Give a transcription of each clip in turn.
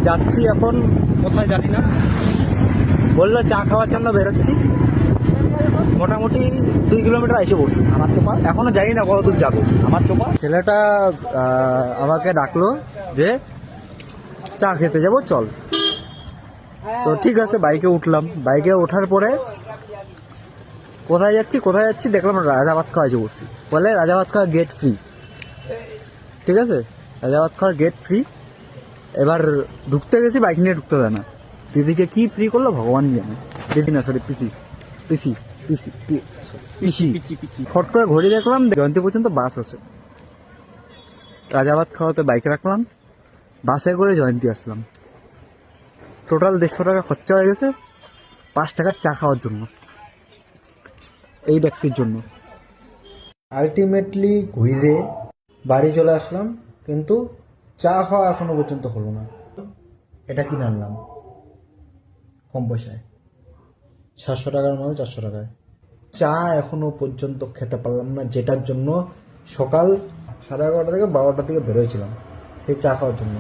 যাচ্ছি এখন কোথায় জানি না, বললো চা খাওয়ার জন্য বেরোচ্ছি। মোটামুটি 2 কিলোমিটার এসে পড়ছি। আমার চোপা এখনো জানি না কত দূর যাবো। আমার চোপা ছেলেটা আমাকে ডাকলো যে চা খেতে যাবো, চল। তো ঠিক আছে, বাইকে উঠলাম। বাইকে ওঠার পরে কোথায় যাচ্ছি দেখলাম রাজা ভাত খাওয়া এসে পড়ছি। বলে রাজা ভাত খাওয়া গেট ফ্রি। ঠিক আছে, রাজা ভাত খাওয়ার গেট ফ্রি। এবার ঢুকতে গেছি, বাইক নিয়ে ঢুকতে দেয় না। দিদিকে কি ফ্রি করলো ভগবান জানে। দিদি না, সরি, পিসি পিসি পিসি পিসি পিসি। ফট করে ঘড়ি দেখলাম, জয়ন্তী পর্যন্ত বাস আছে। রাজাবাদ খাওয়াতে বাইক রাখলাম, বাসে করে জয়ন্তী আসলাম। টোটাল 150 টাকা খরচা হয়ে গেছে 5 টাকার চা খাওয়ার জন্য, এই ব্যক্তির জন্য। আলটিমেটলি ঘুরে বাড়ি চলে আসলাম, কিন্তু চা খাওয়া এখনো পর্যন্ত হলো না। এটা কিনে আনলাম কম পয়সায়, 700 টাকার মাল 400 টাকায়। চা এখনো পর্যন্ত খেতে পারলাম না, যেটার জন্য সকাল 11:30 থেকে 12টার দিকে বেরোয়ছিলাম সেই চা খাওয়ার জন্য।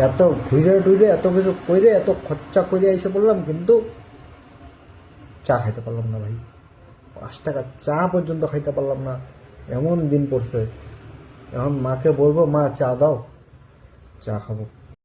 এত ঘুরে টুইরে এত কিছু করে এত খরচা করে এসে পড়লাম, কিন্তু চা খাইতে পারলাম না ভাই। 5 টাকা চা পর্যন্ত খাইতে পারলাম না, এমন দিন পড়ছে। এখন মাকে বলবো, মা চা দাও, চা খাবো।